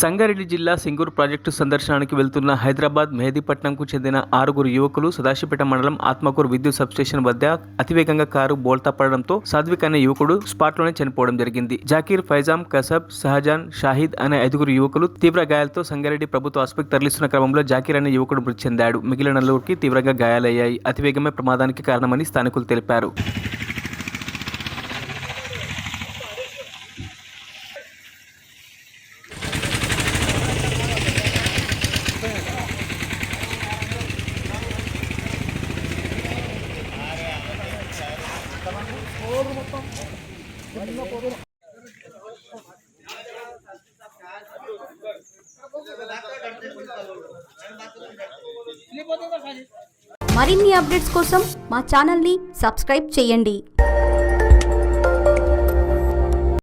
సంగారెడ్డి జిల్లా సింగూరు ప్రాజెక్టు సందర్శనానికి వెళ్తున్న హైదరాబాద్ మెహదీపట్నంకు చెందిన 6 యువకులు సదాశివపేట మండలం ఆత్మకూరు విద్యుత్ సబ్స్టేషన్ వద్ద అతివేగంగా కారు బోల్తా పడడంతో సాద్విక్ అనే యువకుడు స్పాట్లోనే చనిపోవడం జరిగింది. జాకీర్, ఫైజాం, కసబ్, షహజాన్, షాహిద్ అనే 5 యువకులు తీవ్ర గాయాలతో సంగారెడ్డి ప్రభుత్వ ఆసుపత్రికి తరలిస్తున్న క్రమంలో జాకీర్ అనే యువకుడు మృతి చెందాడు. మిగిలిన నలుగురికి తీవ్రంగా గాయాలయ్యాయి. అతివేగమే ప్రమాదానికి కారణమని స్థానికులు తెలిపారు. మరిన్ని అప్డేట్స్ కోసం మా ఛానల్ని సబ్స్క్రైబ్ చేయండి.